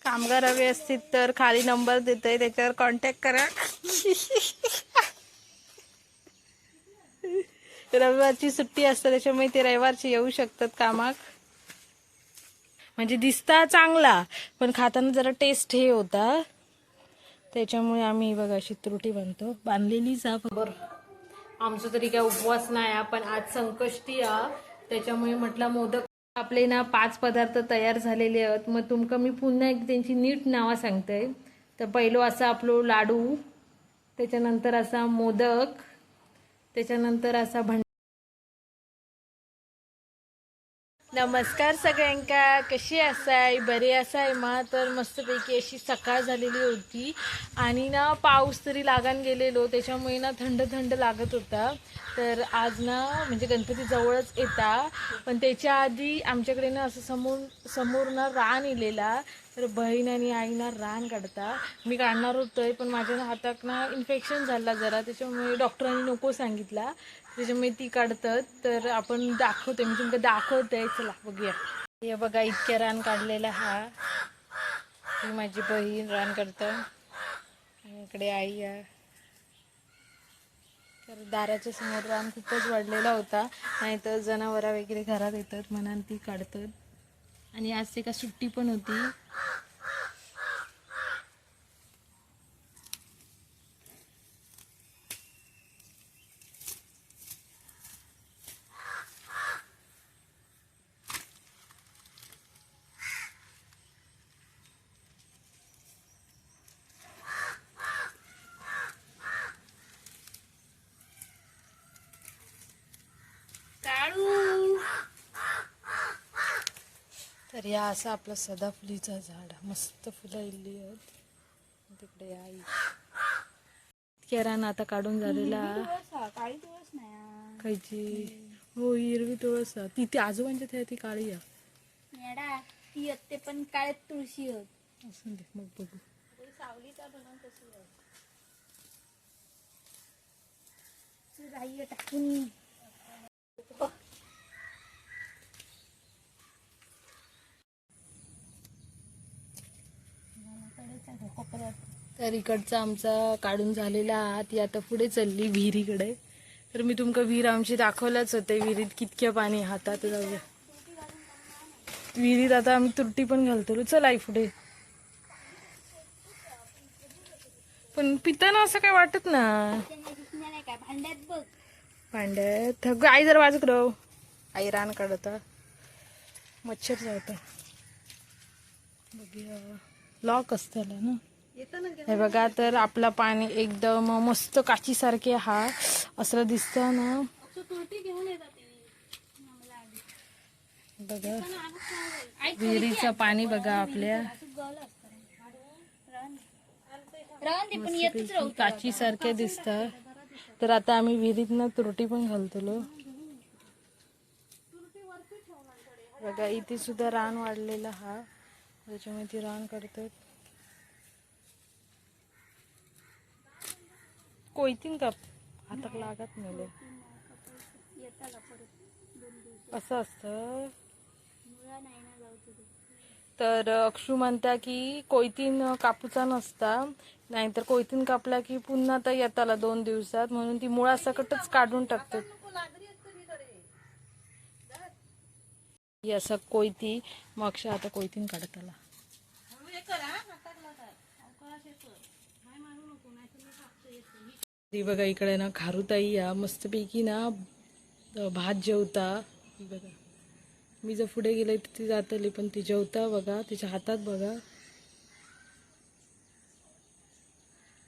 कामगार हवे असतील तर खाली नंबर देतोय, त्याच्यावर कॉन्टॅक्ट करा. रविवारची सुट्टी असते त्याच्यामुळे ते रविवारची येऊ शकतात कामाक. म्हणजे दिसता चांगला पण खाताना जरा टेस्ट हे होता, त्याच्यामुळे आम्ही बघा अशी त्रुटी बांधलेली जा. बरोबर आमचं तरी काय उपवास नाही, पण आज संकष्टी त्याच्यामुळे म्हटलं मोदक आपले ना 5 पदार्थ तयार झालेले आहेत. मग तुमका मी पुन्हा एक त्यांची नीट नावं सांगते. तर पहिलं असा आपलो लाडू, त्याच्यानंतर असा मोदक, त्याच्यानंतर असा नमस्कार सगळ्यांका, कशी असाय? बरे असाय मा? तर मस्तपैकी अशी सकाळ झालेली होती आणि ना पाऊस तरी लागान गेलेलो, त्याच्यामुळे ना थंड थंड लागत होता. तर आज ना म्हणजे गणपती जवळच येता, पण त्याच्या आधी आमच्याकडे ना असं समोर ना रान इलेला. तर बहीण आणि आई ना रान काढता. मी काढणार होतोय पण माझ्या हातात ना इन्फेक्शन झाला जरा, त्याच्यामुळे डॉक्टरांनी नको सांगितला, त्याच्यामुळे ती काढतात. तर आपण दाखवते, मी तुमका दाखवते, चला बघूया. हे बघा इतक्या रान काढलेला हा, ही माझी बहीण रान काढतं आणि इकडे आई आहे. तर दाराच्या समोर रान खूपच वाढलेला होता, नाही तर जनावरं वगैरे घरात येतात म्हणून ती काढतात. आणि आज ते का सुट्टी पण होती. तर या असा आपला सदाफुलीचा झाड, मस्त फुलं इल्ली आहेत. तिकडे आई केरान आता काढून झालेला काळी तुळस नाही खायची. हो हिरवी तुळस ती ती आजोबांच्या त्या ती काळी येडा, ती येते पण काळ्यात तुळशी होत असं दे मग बघू. सावलीचा बनवून कशी राई टाकून. तर इकडचा आमचा काढून झालेला ती आता पुढे चालली विहिरीकडे. तर मी तुमका विहीर आमची दाखवल्याच होते, विहिरीत कितक्या पाणी हातात जाऊया. विहिरीत आता आम्ही तुरटी पण घालतो. चल आई पुढे. पण पिताना असं काय वाटत ना. भांड्यात बघ, भांड्यात आई जर वाजत राव. आई रान काढत, मच्छर जावता बघूया. लॉक असताना ना हे बघा. तर आपला पाणी एकदम मस्त काचीसारखे हा असं दिसत ना बघा. विहिरीचं पाणी बघा आपल्या काची सारखे दिसतात. तर आता आम्ही विहिरीतनं तुरटी पण घालतो बघा. इथे सुद्धा रान वाढलेला हा, त्याच्यामुळे ती रान काढतात. कोयतीन काप हातात लागत नाही असं असतं. तर अक्षू म्हणता की कोयतीन कापूचा नसता, नाहीतर कोयतीन कापला की पुन्हा तर येताला 2 दिवसात, म्हणून ती मुळासकटच काढून टाकतात. असं कोयती मग आता कोयतीन काढताला. ती बघा इकडे ना खारुताई या मस्तपैकी ना भात जेवता. बघा मी जर पुढे गेले तर ती जातली, पण ती जेवता बघा. तिच्या हातात बघा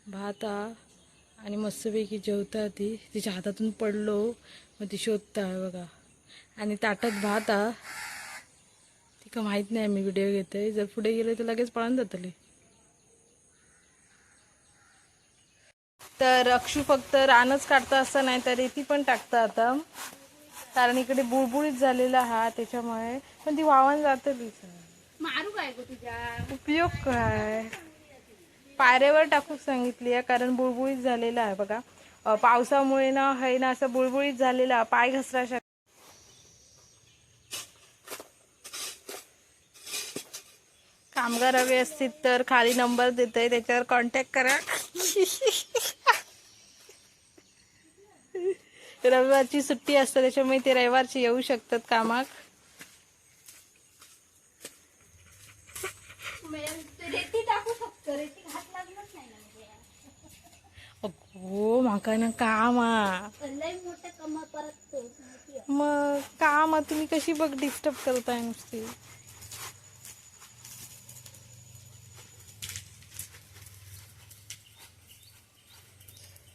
भात आणि मस्तपैकी जेवता. ती तिच्या हातातून पडलो मग ती शोधता बघा. आणि ताटात भात ती का माहीत नाही, मी व्हिडिओ घेते. जर पुढे गेले तर लगेच पळून जातली. तर अक्षू फक्त रानच काढता असं नाही तर रेती पण टाकता आता, कारण इकडे बुळबुळीत झालेला हा, त्याच्यामुळे. पण ती वाहून जातली. मारू काय गो तुझ्या उपयोग काय, पायऱ्यावर टाकू सांगितली आहे कारण बुळबुळीत झालेला आहे बघा. पावसामुळे ना है ना असं बुळबुळीत झालेला, पाय घसरा. कामगार हवे असतील तर खाली नंबर देतोय, त्याच्यावर कॉन्टॅक्ट करा. रविवारची सुट्टी असते त्याच्यामुळे ते रविवारची येऊ शकतात कामाक. रेती टाकू शकतो, रेती घात लागलंच नाही ना म्हणजे. हो माका ना काम लय मोठं कमा परत तो. मग काम तुम्ही कशी बघ डिस्टर्ब करताय नुसती.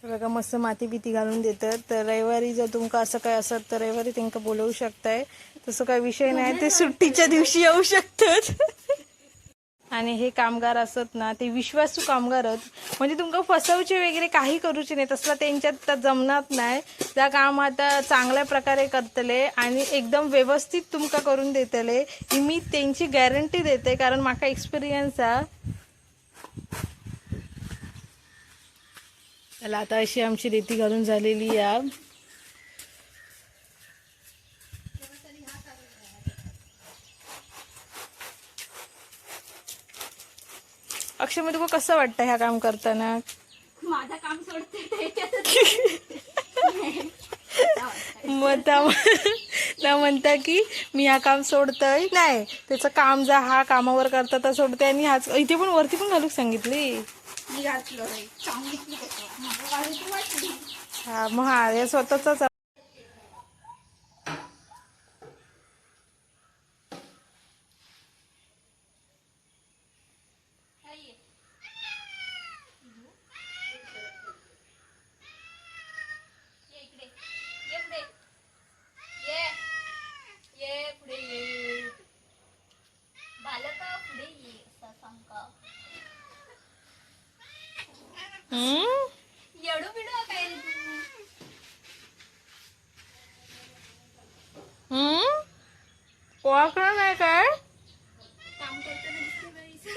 बघा मस्त माती बिती घालून देतात. तर रविवारी जर तुमका असं काय असत तर रविवारी त्यांना बोलवू शकताय, तसं काय विषय नाही, ते सुट्टीच्या दिवशी येऊ शकतात. आणि हे कामगार असत ना ते विश्वासू कामगारच, म्हणजे तुमका फसवचे वगैरे काही करूचे नाही, तसला त्यांच्यात जमणार नाही. त्या काम आता चांगल्या प्रकारे करतले आणि एकदम व्यवस्थित तुमका करून देतले, ही मी त्यांची गॅरंटी देते, कारण माका एक्सपिरियन्स आहे. त्याला आता अशी आमची रेती घालून झालेली आहे. अक्षय मग तुला कसं वाटतं ह्या काम करताना? माझं काम सोडते मग त्या म्हणता की मी हा काम सोडतय नाही, त्याचं काम जा हा कामावर करता तर सोडते, आणि हाच इथे पण वरती पण घालूक सांगितली. मी घातलं सांगितलं हा मग हा या स्वतःच. एवढं बिडो काय रे तू? ओळखलं नाही काय? काम करताना दिसते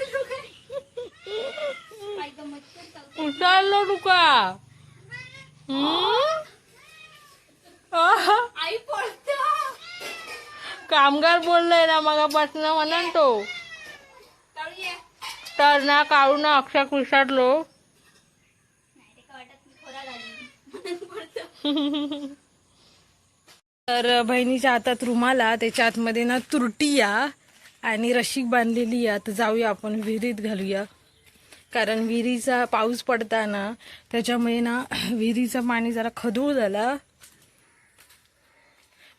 काय गमत करता उचललो तुका. आई पळतो. कामगार बोललोय ना मगापासून म्हणा तो. काढूया तर ना काढू ना अक्षर विसरलो. नाही ते काय वाटत मी खोरा झाली पळतो. तर बहिणीच्या हातात रुमाला, त्याच्या आतमध्ये ना तुरटी आणि रशीक बांधलेली आहे. तर जाऊया आपण विहिरीत घालूया, कारण विहिरीचा पाऊस पडताना त्याच्यामुळे ना विहिरीचं पाणी जरा खदूळ झाला,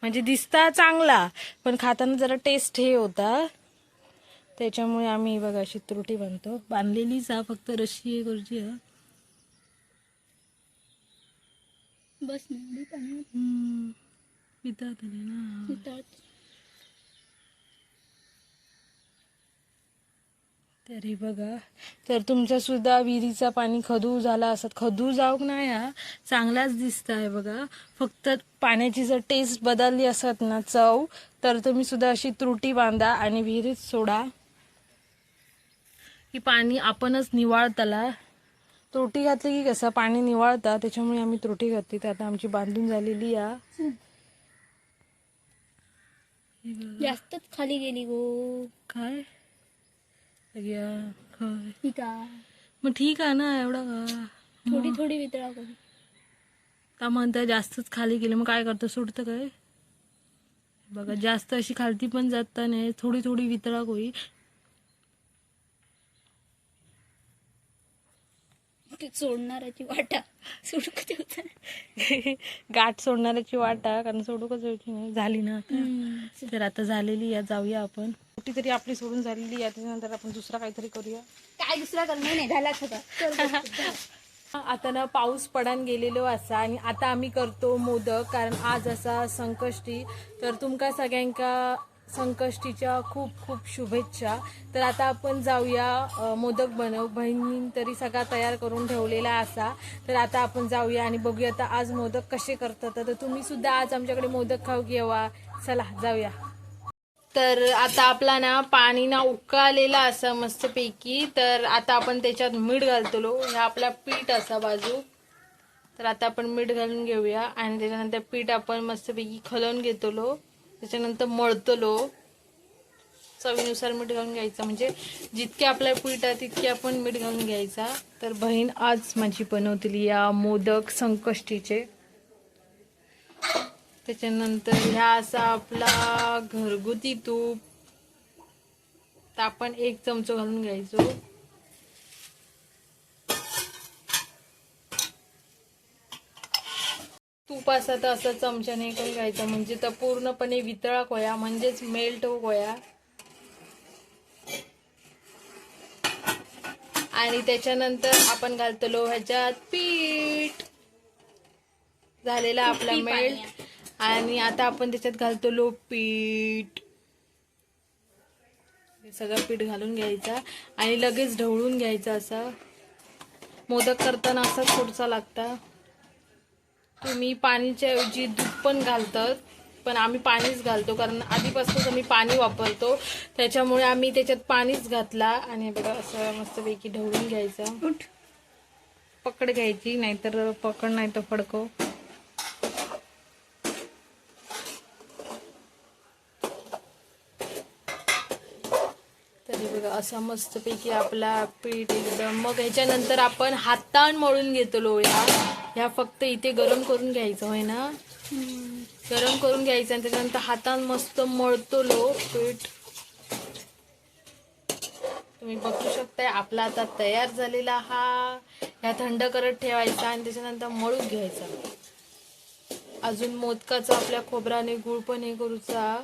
म्हणजे दिसता चांगला पण खाताना जरा टेस्ट हे होता, त्याच्यामुळे आम्ही बघा अशी तुरटी बांधतो. बांधलेलीच फक्त रशी हे गरजी आहे. बस ना पाणी पितात ना. तरी बघा, तर तुमचा सुद्धा विहिरीचा पाणी खदू झाला असत, खदू जाऊक नाही चांगलाच दिसत आहे बघा. फक्त पाण्याची जर टेस्ट बदलली असत ना, चव, तर तुम्ही सुद्धा अशी त्रुटी बांधा आणि विहिरीत सोडा, की पाणी आपणच निवाळतला. त्रुटी घातली की कसं पाणी निवाळता, त्याच्यामुळे आम्ही त्रुटी घातली. तर आता आमची बांधून झालेली आहे. जास्तच खाली गेली गो. काय ठीक आहे, मग ठीक आहे ना, एवढा का थोडी थोडी वितळा करू का म्हणता. जास्तच खाली गेले मग काय करतो, सुटतं काय बघा. जास्त अशी खालती पण जात नाही, थोडी थोडी वितळा होई. सोडणाऱ्याची वाटा सोडू गाठ सोडणाऱ्याची वाटा, कारण सोडू कसं नाही झाली ना आता. तर आता झालेली आहे, जाऊया आपण. कुठेतरी आपली सोडून झालेली आहे, त्याच्यानंतर आपण दुसरा काहीतरी करूया. काय दुसरा करणं नाही झालाच होता. आता ना पाऊस पडान गेलेलो असा, आणि आता आम्ही करतो मोदक, कारण आज असा संकष्टी. तर तुमका सगळ्यांका संकष्टीच्या खूप खूप शुभेच्छा. तर आता आपण जाऊया मोदक बनव. बहिणीन तरी सगळा तयार करून ठेवलेला असा, तर आता आपण जाऊया आणि बघूया आता आज मोदक कसे करतात. तर तुम्ही सुद्धा आज आमच्याकडे मोदक खाऊ घेवा. चला जाऊया. तर आता आपला ना पाणी ना उकळलेला असा मस्तपैकी. तर आता आपण त्याच्यात मीठ घालतलो. ह्या आपला पीठ असा बाजू. तर आता आपण मीठ घालून घेऊया आणि त्याच्यानंतर पीठ आपण मस्तपैकी खलवून घेतलो. त्याच्यानंतर मळतलो. चवीनुसार मीठ घालून घ्यायचं. म्हणजे जितके आपल्या पीठ आहे तितके आपण मीठ घालून घ्यायचा. तर बहीण आज माझी बनवतेली या मोदक संकष्टीचे. त्याच्यानंतर ह्या असा आपला घरगुती तूप, तर आपण 1 चमचा घालून घ्यायचो. तूप असा तर असं चमच्याने करून घ्यायचं, म्हणजे तर पूर्णपणे वितळा होया, म्हणजेच मेल्ट होया. आणि त्याच्यानंतर आपण घालतो ह्याच्यात पीठ झालेला आपला मेल्ट. आणि आता आपण त्याच्यात घालतो पीठ. हे सगळं पीठ घालून घ्यायचा आणि लगेच ढवळून घ्यायचा. असा मोदक करताना असा थोडासा लागता. तुम्ही पाणीच्या ऐवजी दूध पण घालतात, पण आम्ही पाणीच घालतो कारण आधीपासूनच आम्ही पाणी वापरतो, त्याच्यामुळे आम्ही त्याच्यात पाणीच घातला. आणि बघा असं मस्तपैकी ढवळून घ्यायचं. पकड घ्यायची, नाहीतर पकड नाही तर फडको. तरी बघा असा मस्तपैकी आपला पीठ एकदम. मग ह्याच्यानंतर आपण हातान मळून घेतो लोया. ह्या फक्त इथे गरम करून घ्यायचं होय ना, गरम करून घ्यायचं आणि त्याच्यानंतर हातान मस्त मळतो पीठ. तुम्ही बघू शकताय आपला आता तयार झालेला हा. ह्या थंड करत ठेवायचा आणि त्याच्यानंतर मळून घ्यायचा. अजून मोदकाचा आपल्या खोबराने गुळ पण हे करूचा.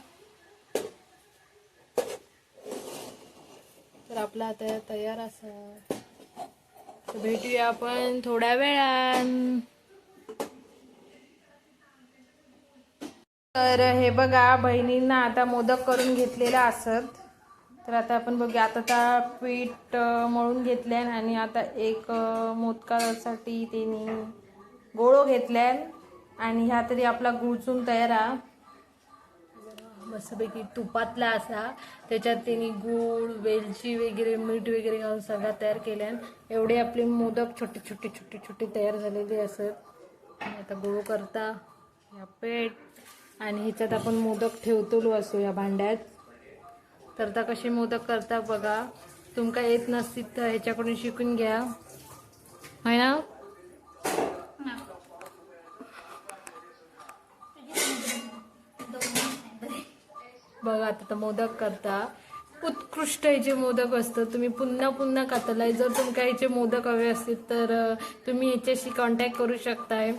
तर आपला आता तयार असा. तर भेटूया आपण थोड्या वेळान. तर हे बघा बहिणींना आता मोदक करून घेतलेला असत. तर आता आपण बघूया. आता पीठ मळून घेतल्यान आणि आता एक मोदकासाठी त्यांनी गोळो घेतल्यान आणि ह्या तरी आपला गुळचून तयार आहे. मस्तपैकी तुपातला असा. त्याच्यात त्यांनी गूळ, वेलची वगैरे, मीठ वगैरे घालून सगळा तयार केल्यान एवढे आपले मोदक छोटे छोटे छोटे छोटे तयार झालेले असत. आता गोळ करता या पेट आणि ह्याच्यात आपण मोदक ठेवतो असो या भांड्यात. तर आता कसे मोदक करता बघा. तुमका येत नसतील तर ह्याच्याकडून शिकून घ्या, है ना. बघा आता मोदक करता. उत्कृष्ट ह्याचे मोदक असतात. तुम्ही पुन्हा पुन्हा खातलाय. जर तुमका ह्याचे मोदक हवे असतील तर तुम्ही ह्याच्याशी कॉन्टॅक्ट करू शकताय.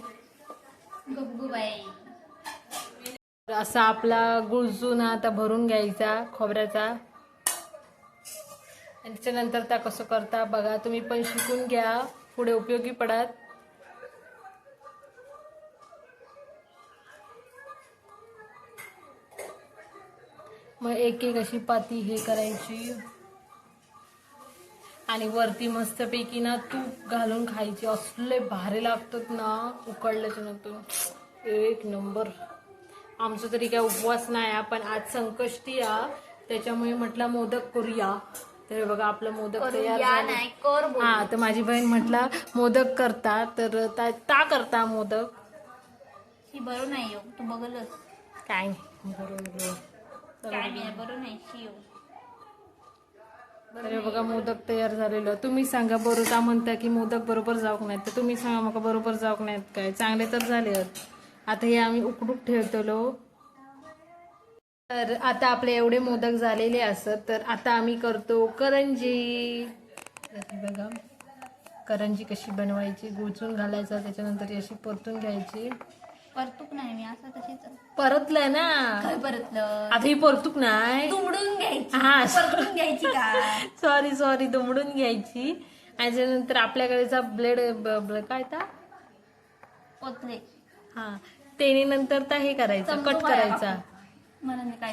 असा आपला गुळचून आता भरून घ्यायचा खोबऱ्याचा आणि त्याच्यानंतर त्या कसं करता बघा. तुम्ही पण शिकून घ्या, पुढे उपयोगी पडत. मग एक एक अशी पाती हे करायची आणि वरती मस्तपैकी ना तूप घालून खायची. असले भारी लागतात ना उकडल्याच्या नंतर, एक नंबर. आमचं तरी काय उपवास नाही, पण आज संकष्टी आहे त्याच्यामुळे म्हटलं मोदक करूया. तर बघा आपलं मोदक तयार झालं. हा, तर माझी बहीण म्हटलं मोदक करता, तर ता करता मोदक ही बरोबर नाही तू बघलच काय बरोबर. तर बघा मोदक तयार झालेलं. तुम्ही सांगा बरोबर. का म्हणता की मोदक बरोबर जाऊक नाहीत, तर तुम्ही सांगा मग बरोबर जाऊक नाहीत काय. चांगले तर झाले. आता हे आम्ही उकडूक ठेवतो. तर आता आपले एवढे मोदक झालेले असत. तर आता आम्ही करतो करंजी. बघा करंजी कशी बनवायची. गुळचून घालायचा, त्याच्यानंतर अशी परतून घ्यायची. परतूक नाही मी असं तशीच परतलंय ना. काय परतलं आता ही परतूक नाही, दुमडून घ्यायची. हा परतून घ्यायची का. सॉरी दुमडून घ्यायची. आणि त्याच्यानंतर आपल्याकडेचा ब्लेड काय ता पोतले. हा त्याने नंतर हे करायचं, कट करायचा. मला काय.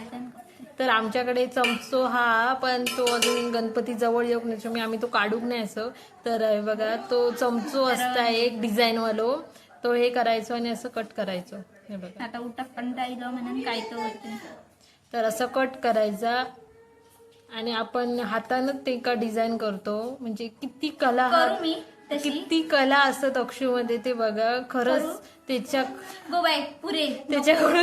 तर आमच्याकडे चमचो हा, पण तो अजून गणपती जवळ येऊ नाही, आम्ही तो काढूक नाही असं. तर बघा तो चमचो असता एक डिझाईन वालो, तो हे करायचो आणि असं कट करायचो. हे बघा आता उठा कंटाळलो म्हणून काय तर असं कट करायचा आणि आपण हातानच ते का डिझाईन करतो. म्हणजे किती कला, किती कला असतात अक्षूमध्ये ते बघा. खरंच त्याच्याकडून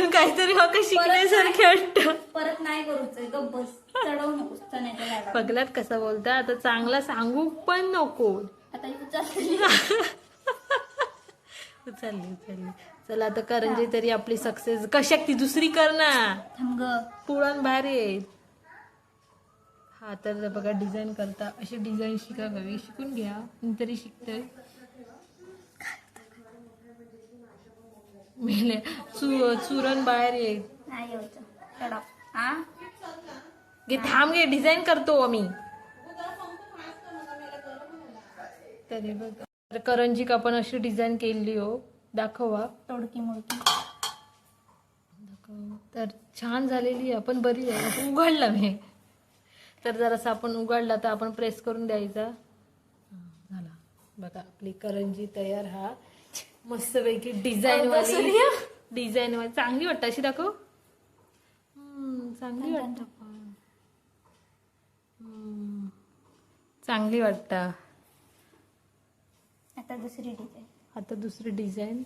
काहीतरी शिकण्यासारखे वाटतं. परत नाही करूच गप्प बस. चढवू नकोस चण्याच्या झाडावर. बघलात कसा बोलता, आता चांगला सांगू पण नको. आता ही उचलली. उचलली. चला आता करंजी तरी आपली सक्सेस. कशाक ती दुसरी कर ना, थांब ग. पुरण भारी आहे. हा तर बघा डिझाईन करता, अशी डिझाईन शिका हवी, शिकून घ्या. मी तरी शिकतोय. मेले चुरण बाहेर ये. नाही होतं. चढव. हा घे थांब, घे डिझाईन करतो आम्ही. तरी बघा तर करंजी आपण अशी डिझाईन केली हो. दाखवा. तोडकी मुडकी. तर छान झालेली आहे, पण बरी आहे. उघडला मी तर जरासा आपण उघडला तर आपण प्रेस करून द्यायचा. झाला बघा आपली करंजी तयार. हा मस्तपैकी डिझाईन वाली चांगली वाटतं. अशी दाखव. चांगली वाटतं. चांगली वाटतं. आता दुसरी डिझाईन.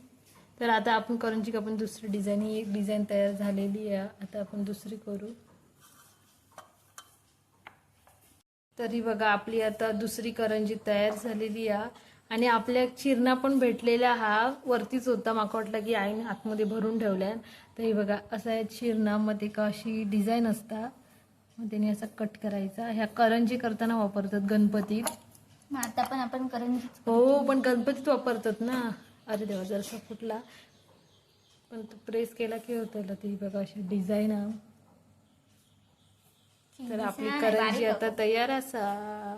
तर आता आपण करंजी आपण दुसरी डिझाईन, ही एक डिझाईन तयार झालेली आहे. आता आपण दुसरी करू. तरी बघा आपली आता दुसरी करंजी तयार झालेली आहे. आणि आपल्या चिरणा पण भेटलेला हा वरतीच होता. माका वाटलं की आईने आतमध्ये भरून ठेवल्या. तर हे बघा असा या चिरणामध्ये का अशी डिझाईन असता. मग त्याने असा कट करायचा. ह्या करंजी करताना वापरतात गणपतीत. आता पण आपण करंजी. हो पण गणपतीत वापरतात ना. अरे देवा जरासा फुटला, पण तो प्रेस केला की होतं. ती बघा अशी डिझाईन आहे. तर आपली करंजी आता तयार असा.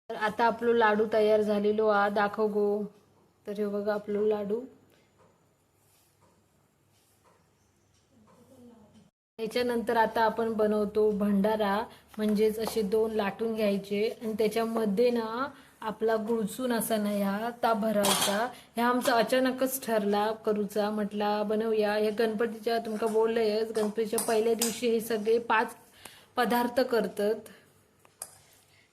तर आता आपलं लाडू तयार झालेलो आ. दाखव गो. तर हे बघा आपलं लाडू. त्याच्यानंतर आता आपण बनवतो भंडारा. म्हणजेच असे 2 लाटून घ्यायचे आणि त्याच्यामध्ये ना आपला गुळचून असा ना ह्या ता भरायचा. ह्या आमचा अचानकच ठरला करूचा. म्हटला बनवूया. हे गणपतीच्या तुमका बोललंयच, गणपतीच्या पहिल्या दिवशी हे सगळे 5 पदार्थ करतात.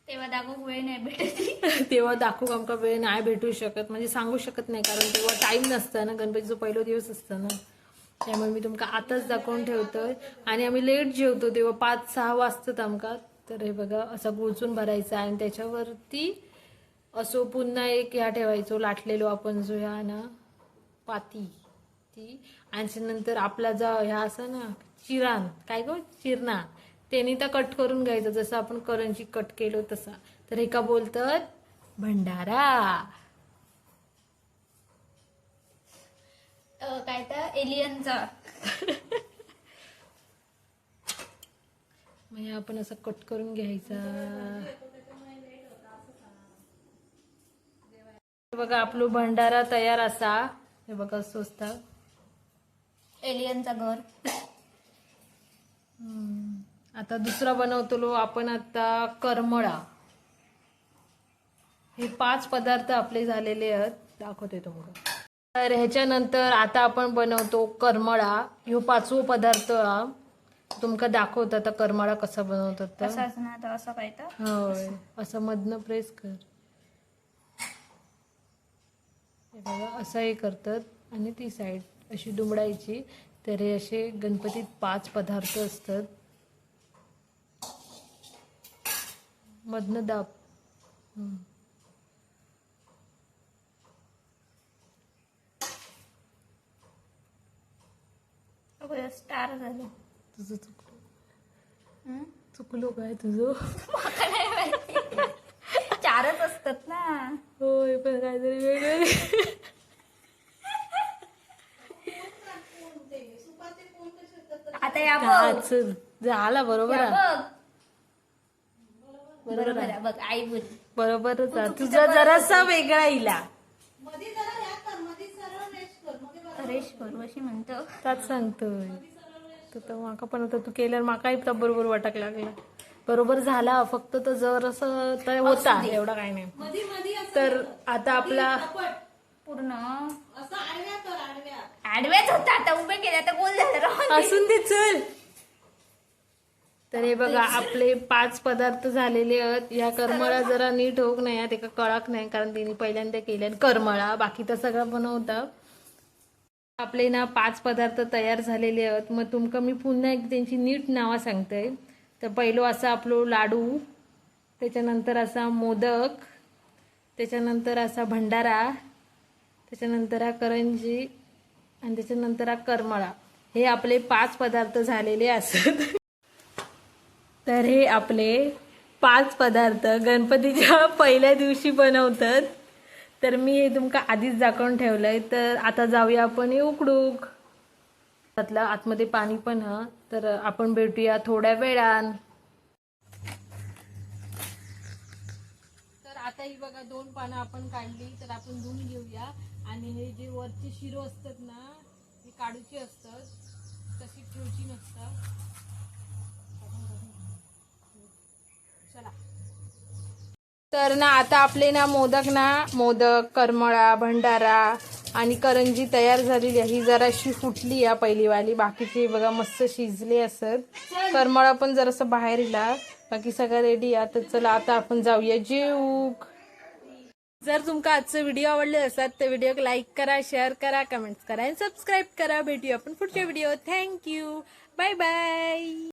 तेव्हा दाखवू वेळ नाही भेटत. तेव्हा दाखवू आमका वेळ नाही भेटू शकत, म्हणजे सांगू शकत नाही, कारण तेव्हा टाइम नसतं ना. गणपतीचा पहिला दिवस असतं ना, त्यामुळे मी तुमका आताच दाखवून ठेवतोय. आणि आम्ही लेट जेवतो तेव्हा 5-6 वाजतात आमका. तर हे बघा असा गुळचून भरायचा आणि त्याच्यावरती असो पुन्हा एक ह्या ठेवायचो लाटलेलो आपण जो ह्या ना पाती ती. आणि नंतर आपला जो ह्या असं ना चिराण काय गो चिरणा त्यांनी तर कट करून घ्यायचं जसं आपण करंजी कट केलो तसा. तर हे का बोलतात भंडारा. काय तर एलियनचा. म्हणजे आपण असं कट करून घ्यायचा. बघा आपलं भंडारा तयार असा. हे बघा स्वस्त एलियनचा घर. आता दुसरा बनवतो आपण आता करमळा. हे 5 पदार्थ आपले झालेले आहेत, दाखवते तुम्हाला. तर ह्याच्यानंतर आता आपण बनवतो करमळा. ह्यो 5वो पदार्थ हा तुमका दाखवतो. आता करमळा कसा बनवतात असंच ना. तर असं काय तर होय असं मधनं प्रेस कर. हे बघा असंही करतात आणि ती साईड अशी दुमडायची. तर हे असे गणपतीत 5 पदार्थ असतात. मधनं दाब. स्टार झालं. तुझं चुकलो काय तुझं. 4च असतात ना. होय पण काहीतरी वेगळे. आता या बघ. झाला बरोबर या आहे. बघ. बरोबर आहे बघ. आई बोल बरोबरच आहे. तुझा जरासा वेगळा इला. रेश करू अशी म्हणतो. त्याच सांगतोय तर माका पण आता तू केल्यावर माकाही बरोबर वाटाक लागला. बरोबर झाला फक्त तो जरासा तर होता एवढा काही नाही. तर आता आपला पूर्ण आडव्याच होता. आता उभे केले आता गोल झालं. असून दे चल. तर हे बघा आपले 5 पदार्थ झालेले आहेत. या करमळा जरा नीट होऊक नाही, ते कळक नाही कारण तिने पहिल्यांदा केल्या करमळा, बाकी तर सगळं बनवतं. आपले ना 5 पदार्थ तयार झालेले आहेत. मग तुमका मी पुन्हा एक त्यांची नीट नावं सांगते. तर पहिलं असा आपलो लाडू, त्याच्यानंतर असा मोदक, त्याच्यानंतर असा भंडारा, त्याच्यानंतर हा करंजी आणि त्याच्यानंतर हा करमळा. हे आपले 5 पदार्थ झालेले असत. तर हे आपले 5 पदार्थ गणपतीच्या पहिल्या दिवशी बनवतात. तर मी हे तुमका आधीच दाखवून ठेवलंय. तर आता जाऊया आपण हे उकडूक. त्यातलं आतमध्ये पाणी पण हा. तर आपण भेटूया थोड्या वेळान. तर आता ही बघा 2 पानं आपण काढली, तर आपण धुवून घेऊया. आणि हे जे वरचे शिरो असतात ना, हे काढूची असतात, तशी ठेवची नसतात. चला. तर ना आता आपले ना मोदक, करमळा, भंडारा आणि करंजी तयार झालेली आहे. ही जराशी फुटली आहे पहिलीवाली, बाकीचे बघा मस्त शिजले असत. करमळा पण जरासं बाहेर इला, बाकी सगळं रेडी आहे. तर चला आता आपण जाऊया जेवूक. जर तुमका आजचा व्हिडिओ आवडले असत तर व्हिडिओ लाईक करा, शेअर करा, कमेंट्स करा आणि सबस्क्राईब करा. भेटूया आपण पुढच्या व्हिडिओ. Thank you, bye bye.